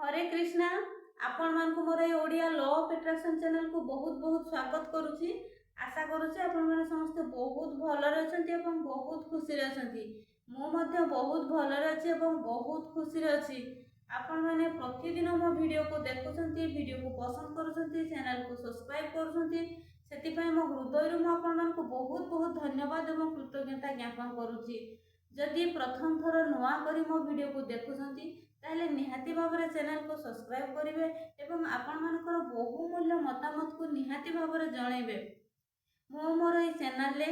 हरे कृष्णा आपण मानकु मोर ए Odia law of attraction channel को बहुत बहुत स्वागत करूची। आशा करूची आपण माने समस्त बहुत भलरे अछंती एवं बहुत खुशी रे अछंती। मो मध्ये बहुत भलरे अछि एवं बहुत खुशी रे अछि। आपण माने प्रतिदिन मो वीडियो को देखुछंती, वीडियो को पसंद करूछंती, चैनल को सब्सक्राइब करूछंती। सेति पय मो हृदय मो आपण मानकु बहुत बहुत धन्यवाद एवं कृतज्ञता ज्ञापन करूची। जदि प्रथम थर नुआ करी मो वीडियो को देखुछंती ताहले निहाती भाବରେ चैनल को सब्सक्राइब करिवे एवं आपण मानकर बहुमूल्य मतामत को निहाती भाବରେ जणैबे। मो मोर ए चैनल ले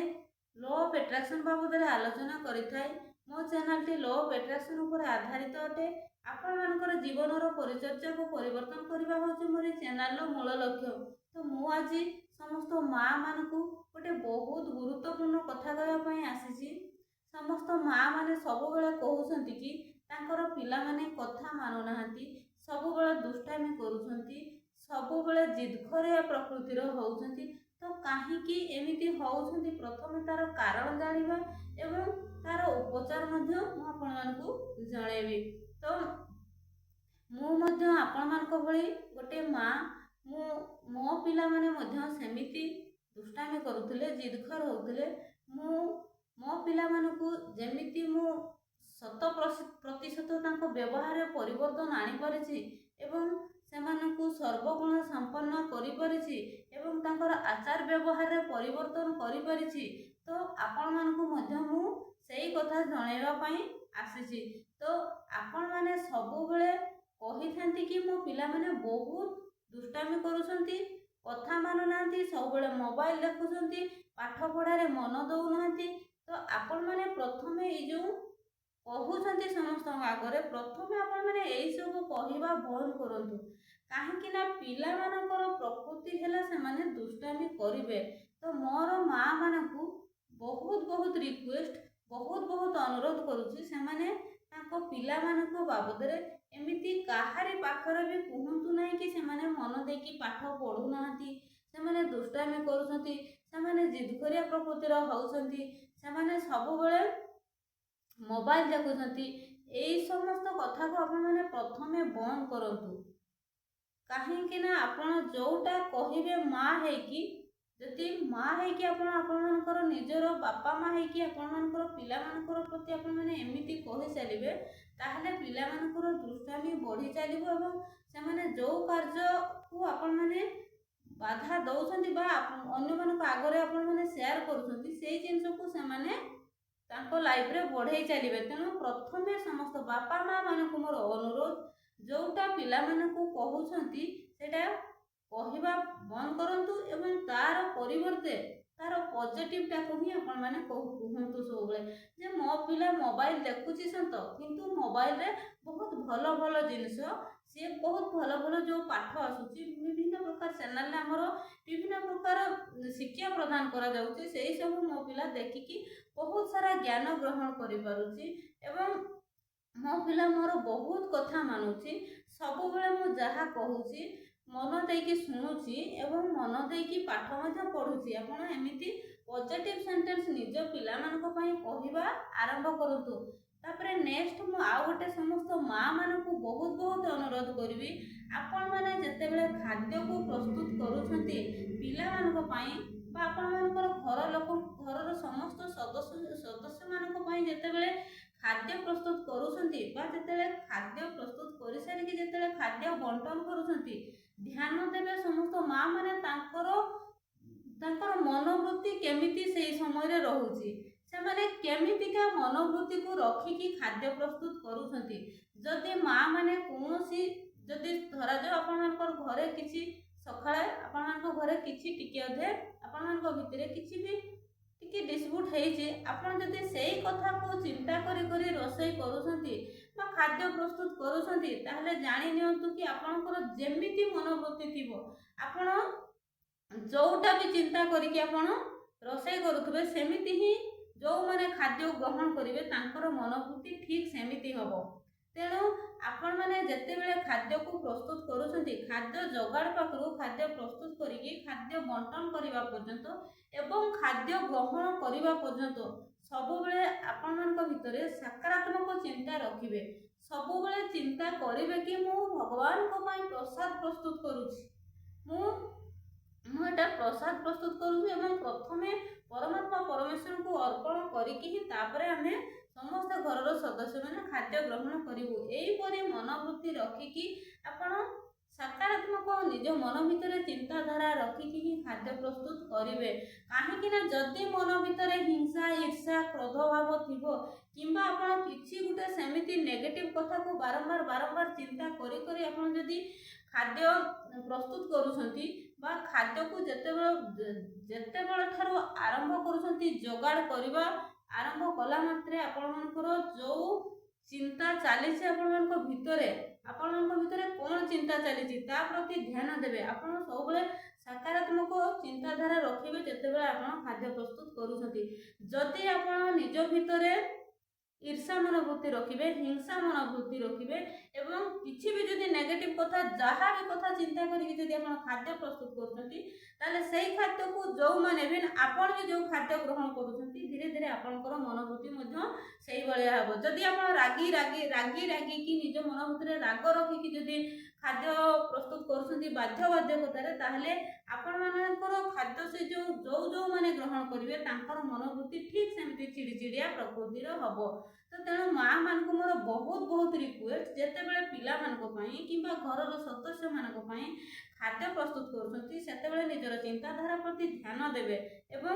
लॉ ऑफ अट्रैक्शन बाबद रे आलोचना करिथाय। मो channel T law of attraction ऊपर आधारित अटे। आपण मानकर जीवन रो परिचर्या को परिवर्तन करबा होचे मोर चैनल रो मूल लक्ष्य। तो मु आज समस्त माँ मानकु गोटे बहुत गुरुत्वपूर्ण कथा कहबा पई आसीची। समस्त माँ माने सब बेले कहउछंती कि तांकर पिला माने कथा मानु नाहंती, सब बेले दुष्टामी करूछंती, सब बेले जिदखरिया प्रकृतिर होउछंती। तो काहेकि एमिति होउछंती प्रथमे तार कारण जानिबा एवं तार उपचार मध्ये मु आपण मानकु जणैबी। तो मु मध्ये आपण मानक भली गोटे माँ, मो पिला माने मध्ये सेमिति दुष्टामी करूथिले, जिदखर होउथिले। मो पिला मानकु जेमिति मु 100% तांको व्यवहार परिवर्तन आनी परिछि एवं सेमानकु सर्वगुण संपन्न करि परिछि एवं तांकर आचार व्यवहार रे परिवर्तन करि परिछि। तो आपण मानकु मध्ये मु सेही कथा जणैबा पई आसीछि। तो आपण माने सबु बेले कहिथांती कि मो पिला माने बहुत दुष्टामी करूछंती, कथा मानु नांती, सब बेले मोबाइल देखुछंती, पाठ पढ़ा रे मन दउ नांती। तो आपण माने प्रथमे ए जो कहउछंती समस्त आगरे प्रथमे आपण माने एई सब कहिबा बंद करंतु। काहेकि ना पिला मानकर प्रकृति हेला से माने दुष्टामी करिवे। तो मोर माँ मानकु बहुत बहुत रिक्वेस्ट, बहुत बहुत अनुरोध करूची से माने तांको पिला मानको बाबद रे एमिति काहारी पाखरे भी कहंतु नाही कि से माने मन देकी पाठ पढु नाहंती, से माने दुष्टामी करूछंती, से माने जिदखरिया प्रकृतिर होउछंती, से माने सब बेले मोबाइल देखुछंती। एई समस्त कथा को आपण माने प्रथमे बंद करंतु। काहेकि ना आपण जोटा कहिबे माँ है कि जति माँ है कि आपण मानकर निजर बापा माँ है कि आपण मानकर पिला मानकर प्रति आपण माने एमिति कहि चलिबे ताहले पिला मानकर दुष्टामी बढ़ी चलिबो एवं से माने जो कार्य को आपण माने बाधा दउछंती बा अन्य मानक आगरे आपण माने शेयर करूछंती सेही जिंस को से माने तांको लाइफ रे बढ़ई चलिबे। तेणु प्रथमे समस्त बापा माँ मानकु मोर अनुरोध, जोटा पिला मानकु कहउछंती सेटा कहिबा बंद करंतु एवं तार परिवर्ते तार पॉजिटिव टा को ही आपण माने कहंतु सब बेले जे मो पिला मोबाइल देखुची संत किंतु मोबाइल रे बहुत भलो भलो जिनिस से बहुत भलो भलो जो पाठ आसुची विभिन्न प्रकार चैनल रे हमरो विभिन्न प्रकार शिक्षा प्रदान करा जाउची। सेही सब मो पिला देखिकी बहुत सारा ज्ञान ग्रहण करि पारुची एवं मो पिला मोर बहुत कथा मानुची। सब बेले मु जहा कहूची मन देकी सुनुची एवं मन देकी पाठ मध्ये पढुची। आपण एमिति पॉजिटिव सेंटेंस निज पिला मानक पई कहिबा आरंभ करंतु। तापरे नेक्स्ट मु आ गोटे समस्त माँ मानकु बहुत बहुत अनुरोध करबी, आपण माने जते बेले खाद्य को प्रस्तुत करूछंती पिला मानक पई बा आपण मानकर घर लोक घर समस्त सदस्य मानक पई जते बेले खाद्य प्रस्तुत करूछंती बा जते बेले खाद्य प्रस्तुत करि सारी कि जते बेले खाद्य बंटन करूछंती ध्यान देबे समस्त माँ माने तांकर मनोवृत्ति केमिति सेही समय रे रहउची, से माने केमितिका मनोवृत्ति को रखिकी खाद्य प्रस्तुत करूछंती। जदि माँ माने कोनोसी जदि धरा जो आपण मानकर घरे किछि सखाळे आपण मानकर घरे किछि टिके अधे आपण मानकर भितरे किछि भी टिके डिस्प्यूट हेइचे, आपण जदि सेही कथा को चिंता करी करी रोषई करूछंती बा खाद्य प्रस्तुत करूछंती ताहले जानि नियंतु कि आपणकर जेमिति मनोवृत्ति थिबो आपण जोटा भी चिंता करिकि आपण रोषई करूथबे सेमिति ही जो माने खाद्य ग्रहण करिवे तांकर मनोवृत्ति ठीक सेमिति हबो। तेणु आपण माने जते बेले खाद्य को प्रस्तुत करूछंती खाद्य जोगाड़ पाखरु खाद्य प्रस्तुत करिकि खाद्य बंटन करिवा पर्यंत एवं खाद्य ग्रहण करिवा पर्यंत सब बेले आपण मानक भितरे सकारात्मक चिंता रखिबे। ସବୁବେଳେ ଚିନ୍ତା କରିବେ କି ମୁଁ ଭଗବାନଙ୍କ ପାଇଁ ପ୍ରସାଦ ପ୍ରସ୍ତୁତ କରୁଛି, ମୁଁ ଏଟା ପ୍ରସାଦ ପ୍ରସ୍ତୁତ କରୁଛି ଏବଂ ପ୍ରଥମେ ପରମାତ୍ମା ପରମେଶ୍ୱରଙ୍କୁ ଅର୍ପଣ କରିକି ହିଁ ତାପରେ ଆମେ ସମସ୍ତ ଘରର ସଦସ୍ୟମାନେ ଖାଦ୍ୟ ଗ୍ରହଣ କରିବୁ। ଏହିପରି ମନୋବୃତ୍ତି ରଖିକି ଆପଣ ସକାରାତ୍ମକ ନିଜ ମନ ଭିତରେ ଚିନ୍ତାଧାରା ରଖିକି ହିଁ ଖାଦ୍ୟ ପ୍ରସ୍ତୁତ କରିବେ। କାହିଁକି ନା ଯଦି ମନ ଭିତରେ ହିଂସା, ଈର୍ଷା, କ୍ରୋଧ ଭାବ ଥିବ କିମ୍ବା ଆପଣ କିଛି ଗୋଟେ ସେମିତି ନେଗେଟିଭ କଥାକୁ ବାରମ୍ବାର ଚିନ୍ତା କରି ଆପଣ ଯଦି ଖାଦ୍ୟ ପ୍ରସ୍ତୁତ କରୁଛନ୍ତି ବା ଖାଦ୍ୟକୁ ଯେତେବେଳେ ଠାରୁ ଆରମ୍ଭ କରୁଛନ୍ତି ଯୋଗାଡ଼ କରିବା ଆରମ୍ଭ କଲା ମାତ୍ରେ ଆପଣମାନଙ୍କର ଯେଉଁ ଚିନ୍ତା ଚାଲିଛି ଆପଣମାନଙ୍କ ଭିତରେ କ'ଣ ଚିନ୍ତା ଚାଲିଛି ତା ପ୍ରତି ଧ୍ୟାନ ଦେବେ। ଆପଣ ସବୁବେଳେ ସକାରାତ୍ମକ ଚିନ୍ତାଧାରା ରଖିବେ ଯେତେବେଳେ ଆପଣ ଖାଦ୍ୟ ପ୍ରସ୍ତୁତ କରୁଛନ୍ତି। ଯଦି ଆପଣ ନିଜ ଭିତରେ ଈର୍ଷା ମନୋବୃତ୍ତି ରଖିବେ, ହିଂସା ମନୋବୃତ୍ତି ରଖିବେ ଏବଂ କିଛି ବି ଯଦି ନେଗେଟିଭ କଥା ଯାହା ବି କଥା ଚିନ୍ତା କରିକି ଯଦି ଆପଣ ଖାଦ୍ୟ ପ୍ରସ୍ତୁତ କରୁଛନ୍ତି ତାହେଲେ ସେଇ ଖାଦ୍ୟକୁ ଯେଉଁମାନେ ବି ଆପଣ ବି ଯେଉଁ ଖାଦ୍ୟ ଗ୍ରହଣ କରୁଛନ୍ତି ଧୀରେ ଧୀରେ ଆପଣଙ୍କର ମନୋବୃତ୍ତି ମଧ୍ୟ ସେଇଭଳିଆ ହେବ। ଯଦି ଆପଣ ରାଗିକି ନିଜ ମନ ଭିତରେ ରାଗ ରଖିକି ଯଦି ଖାଦ୍ୟ ପ୍ରସ୍ତୁତ କରୁଛନ୍ତି ବାଧ୍ୟବାଧକତାରେ, ତାହେଲେ ଆପଣମାନଙ୍କର ଖାଦ୍ୟ ସେ ଯେଉଁମାନେ ଗ୍ରହଣ କରିବେ ତାଙ୍କର ମନୋବୃତ୍ତି ଠିକ୍ ସେମିତି ଚିଡ଼ିଚିଡ଼ିଆ ପ୍ରକୃତିର ହେବ। ତ ତେଣୁ ମାଆମାନଙ୍କୁ ମୋର ବହୁତ ରିକ୍ୱେଷ୍ଟ, ଯେତେବେଳେ ପିଲାମାନଙ୍କ ପାଇଁ କିମ୍ବା ଘରର ସଦସ୍ୟମାନଙ୍କ ପାଇଁ ଖାଦ୍ୟ ପ୍ରସ୍ତୁତ କରୁଛନ୍ତି ସେତେବେଳେ ନିଜର ଚିନ୍ତାଧାରା ପ୍ରତି ଧ୍ୟାନ ଦେବେ ଏବଂ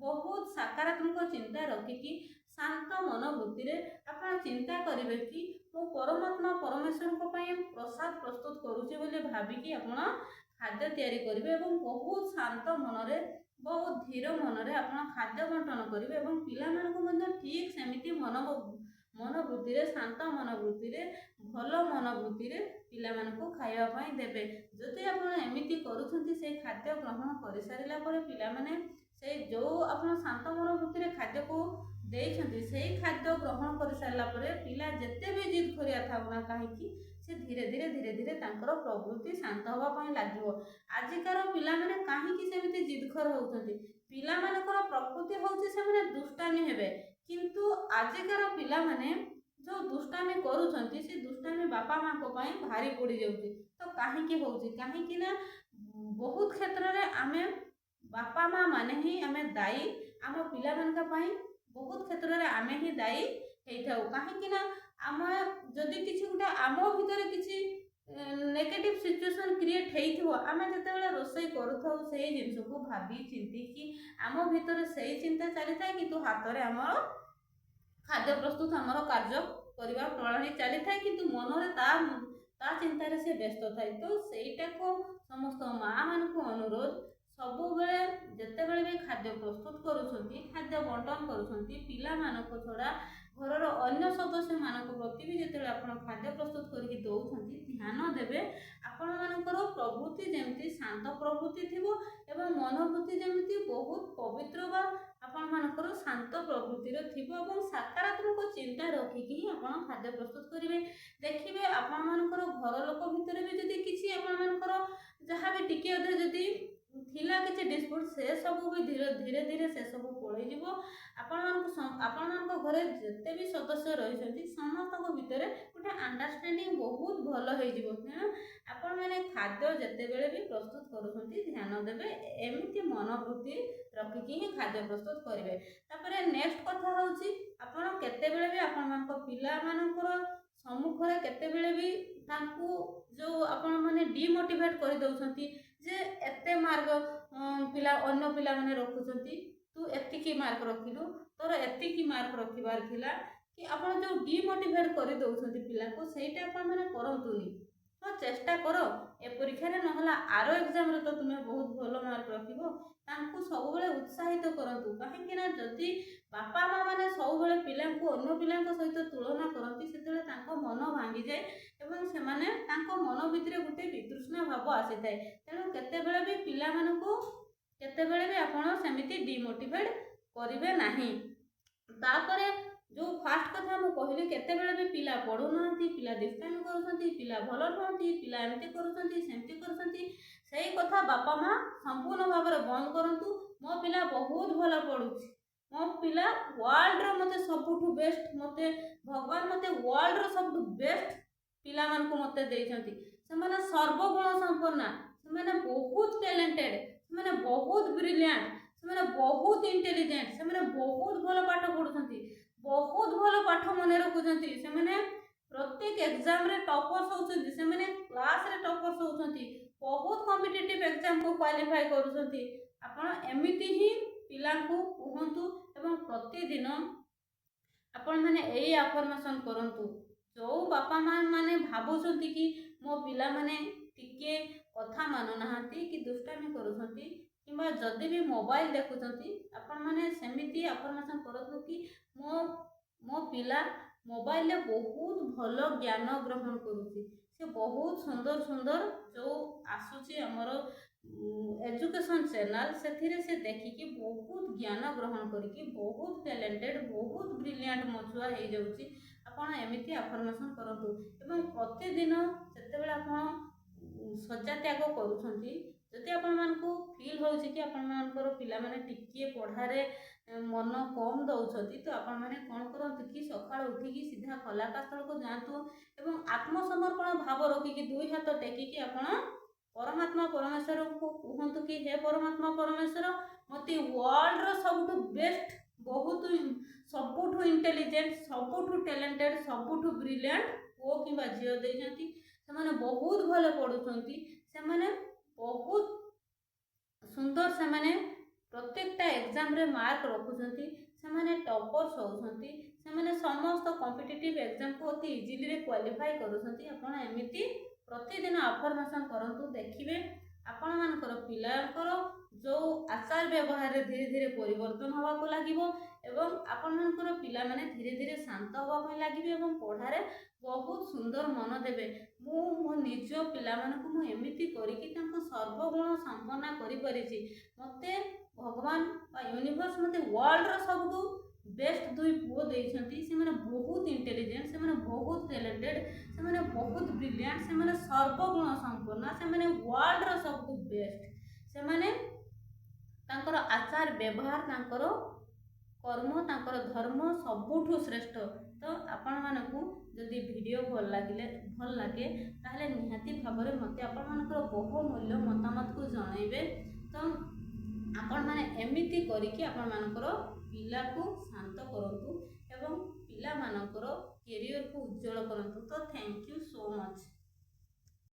ବହୁତ ସକାରାତ୍ମକ ଚିନ୍ତା ରଖିକି ଶାନ୍ତ ମନୋବୃତ୍ତିରେ ଆପଣ ଚିନ୍ତା କରିବେ କି ମୁଁ ପରମାତ୍ମା ପରମେଶ୍ୱରଙ୍କ ପାଇଁ ପ୍ରସାଦ ପ୍ରସ୍ତୁତ କରୁଛି ବୋଲି ଭାବିକି ଆପଣ ଖାଦ୍ୟ ତିଆରି କରିବେ ଏବଂ ବହୁତ ଶାନ୍ତ ମନରେ ବହୁତ ଧୀର ମନରେ ଆପଣ ଖାଦ୍ୟ ବଣ୍ଟନ କରିବେ ଏବଂ ପିଲାମାନଙ୍କୁ ମଧ୍ୟ ଠିକ୍ ସେମିତି ମନୋବୃତ୍ତିରେ ଶାନ୍ତ ମନୋବୃତ୍ତିରେ ଭଲ ମନୋବୃତ୍ତିରେ ପିଲାମାନଙ୍କୁ ଖାଇବା ପାଇଁ ଦେବେ। ଯଦି ଆପଣ ଏମିତି କରୁଛନ୍ତି ସେଇ ଖାଦ୍ୟ ଗ୍ରହଣ କରିସାରିଲା ପରେ ପିଲାମାନେ ସେଇ ଯେଉଁ ଆପଣ ଶାନ୍ତ ମନୋବୃତ୍ତିରେ ଖାଦ୍ୟକୁ ଦେଇଛନ୍ତି ସେଇ ଖାଦ୍ୟ ଗ୍ରହଣ କରିସାରିଲା ପରେ ପିଲା ଯେତେ ବି ଜିଦ୍ କରିବା ଥାଉ ନା କାହିଁକି ସେ ଧୀରେ ଧୀରେ ତାଙ୍କର ପ୍ରବୃତ୍ତି ଶାନ୍ତ ହେବା ପାଇଁ ଲାଗିବ। ଆଜିକାର ପିଲାମାନେ କାହିଁକି ସେମିତି ଜିଦଖୋର ହେଉଛନ୍ତି? ପିଲାମାନଙ୍କର ପ୍ରକୃତି ହେଉଛି ସେମାନେ ଦୁଷ୍ଟାମି ହେବେ, କିନ୍ତୁ ଆଜିକାର ପିଲାମାନେ ଯେଉଁ ଦୁଷ୍ଟାମି କରୁଛନ୍ତି ସେ ଦୁଷ୍ଟାମି ବାପା ମାଙ୍କ ପାଇଁ ଭାରି ପଡ଼ିଯାଉଛି। ତ କାହିଁକି ହେଉଛି? କାହିଁକି ନା ବହୁତ କ୍ଷେତ୍ରରେ ଆମେ ବାପା ମା ମାନେ ହିଁ ଆମେ ଦାୟୀ, ଆମ ପିଲାମାନଙ୍କ ପାଇଁ ବହୁତ କ୍ଷେତ୍ରରେ ଆମେ ହିଁ ଦାୟୀ ହେଇଥାଉ। କାହିଁକି ନା ଆମେ ଯଦି କିଛି ଗୋଟେ ଆମ ଭିତରେ କିଛି ନେଗେଟିଭ୍ ସିଚୁଏସନ୍ କ୍ରିଏଟ୍ ହେଇଥିବ, ଆମେ ଯେତେବେଳେ ରୋଷେଇ କରୁଥାଉ ସେଇ ଜିନିଷକୁ ଭାବି ଚିନ୍ତିକି ଆମ ଭିତରେ ସେଇ ଚିନ୍ତା ଚାଲିଥାଏ, କିନ୍ତୁ ହାତରେ ଆମର ଖାଦ୍ୟ ପ୍ରସ୍ତୁତ ଆମର କାର୍ଯ୍ୟ କରିବା ପ୍ରଣାଳୀ ଚାଲିଥାଏ, କିନ୍ତୁ ମନରେ ତା ଚିନ୍ତାରେ ସେ ବ୍ୟସ୍ତ ଥାଏ। ତ ସେଇଟାକୁ ସମସ୍ତ ମାଆମାନଙ୍କୁ ଅନୁରୋଧ, ସବୁବେଳେ ଯେତେବେଳେ ବି ଖାଦ୍ୟ ପ୍ରସ୍ତୁତ କରୁଛନ୍ତି, ଖାଦ୍ୟ ବଣ୍ଟନ କରୁଛନ୍ତି, ପିଲାମାନଙ୍କ ଛଡ଼ା ଘରର ଅନ୍ୟ ସଦସ୍ୟମାନଙ୍କ ପ୍ରତି ବି ଯେତେବେଳେ ଆପଣ ଖାଦ୍ୟ ପ୍ରସ୍ତୁତ କରିକି ଦେଉଛନ୍ତି ଧ୍ୟାନ ଦେବେ ଆପଣମାନଙ୍କର ପ୍ରବୃତ୍ତି ଯେମିତି ଶାନ୍ତ ପ୍ରବୃତ୍ତି ଥିବ ଏବଂ ମନୋବୃତ୍ତି ଯେମିତି ବହୁତ ପବିତ୍ର ବା ଆପଣମାନଙ୍କର ଶାନ୍ତ ପ୍ରବୃତ୍ତିର ଥିବ ଏବଂ ସକାରାତ୍ମକ ଚିନ୍ତା ରଖିକି ହିଁ ଆପଣ ଖାଦ୍ୟ ପ୍ରସ୍ତୁତ କରିବେ। ଦେଖିବେ ଆପଣମାନଙ୍କର ଘର ଲୋକ ଭିତରେ ବି ଯଦି କିଛି ଆପଣମାନଙ୍କର ଯାହା ବି ଟିକେ ଅଧେ ଯଦି ଥିଲା କିଛି ଡିସ୍ପ୍ୟୁଟ୍, ସେ ସବୁ ବି ଧୀରେ ଧୀରେ ସେ ସବୁ ପଳେଇଯିବ। ଆପଣମାନଙ୍କ ଘରେ ଯେତେ ବି ସଦସ୍ୟ ରହିଛନ୍ତି ସମସ୍ତଙ୍କ ଭିତରେ ଗୋଟେ ଅଣ୍ଡରଷ୍ଟାଣ୍ଡିଂ ବହୁତ ଭଲ ହେଇଯିବ। ତେଣୁ ଆପଣମାନେ ଖାଦ୍ୟ ଯେତେବେଳେ ବି ପ୍ରସ୍ତୁତ କରୁଛନ୍ତି ଧ୍ୟାନ ଦେବେ, ଏମିତି ମନୋବୃତ୍ତି ରଖିକି ହିଁ ଖାଦ୍ୟ ପ୍ରସ୍ତୁତ କରିବେ। ତାପରେ ନେକ୍ସଟ କଥା ହେଉଛି ଆପଣ କେତେବେଳେ ବି ଆପଣମାନଙ୍କ ପିଲାମାନଙ୍କର ସମ୍ମୁଖରେ କେତେବେଳେ ବି ତାଙ୍କୁ ଯେଉଁ ଆପଣମାନେ ଡିମୋଟିଭେଟ୍ କରିଦେଉଛନ୍ତି ଯେ ଏତେ ମାର୍କ ଅନ୍ୟ ପିଲାମାନେ ରଖୁଛନ୍ତି, ତୁ ଏତିକି ମାର୍କ ରଖିଲୁ, ତୋର ଏତିକି ମାର୍କ ରଖିବାର ଥିଲା, କି ଆପଣ ଯେଉଁ ଡିମୋଟିଭେଟ୍ କରିଦେଉଛନ୍ତି ପିଲାଙ୍କୁ ସେଇଟା ଆପଣମାନେ କରନ୍ତୁନି। ତ ଚେଷ୍ଟା କର ଏ ପରୀକ୍ଷାରେ ନହେଲେ ଆର ଏକ୍ଜାମରେ ତ ତୁମେ ବହୁତ ଭଲ ମାର୍କ ରଖିବ। ତାଙ୍କୁ ସବୁବେଳେ ଉତ୍ସାହିତ କରନ୍ତୁ। କାହିଁକି ନା ଯଦି ବାପା ମା ମାନେ ସବୁବେଳେ ପିଲାଙ୍କୁ ଅନ୍ୟ ପିଲାଙ୍କ ସହିତ ତୁଳନା କରନ୍ତି ସେତେବେଳେ ତାଙ୍କ ମନ ଭାଙ୍ଗିଯାଏ ଏବଂ ସେମାନେ ତାଙ୍କ ମନ ଭିତରେ ଗୋଟେ ବିତୃଷ୍ଣା ଭାବ ଆସିଥାଏ। ତେଣୁ କେତେବେଳେ ବି ପିଲାମାନଙ୍କୁ ଆପଣ ସେମିତି ଡିମୋଟିଭେଟ୍ କରିବେ ନାହିଁ। ତାପରେ ଯେଉଁ ଫାଷ୍ଟ କଥା ମୁଁ କହିଲି, କେତେବେଳେ ବି ପିଲା ପଢ଼ୁନାହାନ୍ତି, ପିଲା ଦୁଷ୍ଟାମି କରୁଛନ୍ତି, ପିଲା ଭଲ ନୁହନ୍ତି, ପିଲା ଏମିତି କରୁଛନ୍ତି ସେମିତି କରୁଛନ୍ତି, ସେଇ କଥା ବାପା ମା ସମ୍ପୂର୍ଣ୍ଣ ଭାବରେ ବନ୍ଦ କରନ୍ତୁ। ମୋ ପିଲା ବହୁତ ଭଲ ପଢ଼ୁଛି, ମୋ ପିଲା ୱାର୍ଲଡର ମୋତେ ସବୁଠୁ ବେଷ୍ଟ, ମୋତେ ଭଗବାନ ମୋତେ ୱାର୍ଲଡର ସବୁଠୁ ବେଷ୍ଟ ପିଲାମାନଙ୍କୁ ମୋତେ ଦେଇଛନ୍ତି। ସେମାନେ ସର୍ବଗୁଣ ସମ୍ପନ୍ନ, ସେମାନେ ବହୁତ ଟ୍ୟାଲେଣ୍ଟେଡ୍, ସେମାନେ ବହୁତ ବ୍ରିଲିଆଣ୍ଟ, ସେମାନେ ବହୁତ ଇଣ୍ଟେଲିଜେଣ୍ଟ, ସେମାନେ ବହୁତ ଭଲ ପାଠ ପଢ଼ୁଛନ୍ତି, ବହୁତ ଭଲ ପାଠ ମନେ ରଖୁଛନ୍ତି, ସେମାନେ ପ୍ରତ୍ୟେକ ଏକ୍ଜାମରେ ଟପର୍ସ ହେଉଛନ୍ତି, ସେମାନେ କ୍ଲାସରେ ଟପର୍ସ ହେଉଛନ୍ତି, ବହୁତ କମ୍ପିଟିଟିଭ୍ ଏକ୍ଜାମକୁ କ୍ୱାଲିଫାଏ କରୁଛନ୍ତି। ଆପଣ ଏମିତି ହିଁ ପିଲାଙ୍କୁ କୁହନ୍ତୁ ଏବଂ ପ୍ରତିଦିନ ଆପଣମାନେ ଏଇ ଆଫର୍ମେସନ୍ କରନ୍ତୁ। ଯେଉଁ ବାପା ମା ମାନେ ଭାବୁଛନ୍ତି କି ମୋ ପିଲାମାନେ ଟିକେ କଥା ମାନୁନାହାନ୍ତି କି ଦୁଷ୍ଟାମି କରୁଛନ୍ତି କିମ୍ବା ଯଦି ବି ମୋବାଇଲ ଦେଖୁଛନ୍ତି, ଆପଣମାନେ ସେମିତି ଆଫର୍ମେସନ୍ କରନ୍ତୁ କି ମୋ ପିଲା ମୋବାଇଲରେ ବହୁତ ଭଲ ଜ୍ଞାନ ଗ୍ରହଣ କରୁଛି, ସେ ବହୁତ ସୁନ୍ଦର ସୁନ୍ଦର ଯେଉଁ ଆସୁଛି ଆମର ଏଜୁକେସନ୍ ଚ୍ୟାନେଲ୍, ସେଥିରେ ସେ ଦେଖିକି ବହୁତ ଜ୍ଞାନ ଗ୍ରହଣ କରିକି ବହୁତ ଟ୍ୟାଲେଣ୍ଟେଡ୍, ବହୁତ ବ୍ରିଲିଆଣ୍ଟ ମୋ ଛୁଆ ହେଇଯାଉଛି। ଆପଣ ଏମିତି ଆଫର୍ମେସନ୍ କରନ୍ତୁ ଏବଂ ପ୍ରତିଦିନ ଯେତେବେଳେ ଆପଣ ଶଯ୍ୟା ତ୍ୟାଗ କରୁଛନ୍ତି, ଯଦି ଆପଣମାନଙ୍କୁ ଫିଲ୍ ହେଉଛି କି ଆପଣମାନଙ୍କର ପିଲାମାନେ ଟିକିଏ ପଢ଼ାରେ ମନ କମ୍ ଦେଉଛନ୍ତି, ତ ଆପଣମାନେ କ'ଣ କରନ୍ତୁ କି ସକାଳୁ ଉଠିକି ସିଧା ଖୋଲାକାସ୍ଥଳକୁ ଯାଆନ୍ତୁ ଏବଂ ଆତ୍ମସମର୍ପଣ ଭାବ ରଖିକି ଦୁଇ ହାତ ଟେକିକି ଆପଣ ପରମାତ୍ମା ପରମେଶ୍ୱରଙ୍କୁ କୁହନ୍ତୁ କି ହେ ପରମାତ୍ମା ପରମେଶ୍ୱର, ମୋତେ ୱାର୍ଲଡର ସବୁଠୁ ବେଷ୍ଟ, ସବୁଠୁ ଇଣ୍ଟେଲିଜେଣ୍ଟ, ସବୁଠୁ ଟ୍ୟାଲେଣ୍ଟେଡ୍, ସବୁଠୁ ବ୍ରିଲିଆଣ୍ଟ ପୁଅ କିମ୍ବା ଝିଅ ଦେଇଛନ୍ତି। ସେମାନେ ବହୁତ ଭଲ ପଢ଼ୁଛନ୍ତି, ସେମାନେ ବହୁତ ସୁନ୍ଦର, ସେମାନେ ପ୍ରତ୍ୟେକଟା ଏକ୍ଜାମରେ ମାର୍କ ରଖୁଛନ୍ତି, ସେମାନେ ଟପର୍ସ ହେଉଛନ୍ତି, ସେମାନେ ସମସ୍ତ କମ୍ପିଟିଟିଭ୍ ଏକ୍ଜାମକୁ ଅତି ଇଜିଲିରେ କ୍ୱାଲିଫାଏ କରୁଛନ୍ତି। ଆପଣ ଏମିତି ପ୍ରତିଦିନ ଆଫର୍ମେସନ୍ କରନ୍ତୁ, ଦେଖିବେ ଆପଣମାନଙ୍କର ପିଲାଙ୍କର ଯେଉଁ ଆଚାର ବ୍ୟବହାରରେ ଧୀରେ ଧୀରେ ପରିବର୍ତ୍ତନ ହେବାକୁ ଲାଗିବ ଏବଂ ଆପଣମାନଙ୍କର ପିଲାମାନେ ଧୀରେ ଧୀରେ ଶାନ୍ତ ହେବା ପାଇଁ ଲାଗିବେ ଏବଂ ପଢ଼ାରେ ବହୁତ ସୁନ୍ଦର ମନ ଦେବେ। ମୁଁ ମୋ ନିଜ ପିଲାମାନଙ୍କୁ ମୁଁ ଏମିତି କରିକି ତାଙ୍କୁ ସର୍ବଗୁଣ ସମ୍ପନ୍ନ କରିପାରିଛି। ମୋତେ ଭଗବାନ ବା ୟୁନିଭର୍ସ ମୋତେ ୱାର୍ଲଡର ସବୁଠୁ ବେଷ୍ଟ ଦୁଇ ପୁଅ ଦେଇଛନ୍ତି। ସେମାନେ ବହୁତ ଇଣ୍ଟେଲିଜେଣ୍ଟ, ସେମାନେ ବହୁତ ଟ୍ୟାଲେଣ୍ଟେଡ୍, ସେମାନେ ବହୁତ ବ୍ରିଲିଆଣ୍ଟ, ସେମାନେ ସର୍ବଗୁଣ ସମ୍ପନ୍ନ, ସେମାନେ ୱାର୍ଲଡର ସବୁଠୁ ବେଷ୍ଟ। ସେମାନେ ତାଙ୍କର ଆଚାର ବ୍ୟବହାର, ତାଙ୍କର କର୍ମ, ତାଙ୍କର ଧର୍ମ ସବୁଠୁ ଶ୍ରେଷ୍ଠ। ତ ଆପଣମାନଙ୍କୁ ଯଦି ଭିଡ଼ିଓ ଭଲ ଲାଗେ ତାହେଲେ ନିହାତି ଭାବରେ ମୋତେ ଆପଣମାନଙ୍କର ବହୁମୂଲ୍ୟ ମତାମତକୁ ଜଣାଇବେ। ତ ଆପଣମାନେ ଏମିତି କରିକି ଆପଣମାନଙ୍କର ପିଲାକୁ ଶାନ୍ତ କରନ୍ତୁ ଏବଂ ପିଲାମାନଙ୍କର କ୍ୟାରିୟରକୁ ଉଜ୍ଜ୍ୱଳ କରନ୍ତୁ। ତ ଥ୍ୟାଙ୍କ ୟୁ ସୋ ମଚ୍।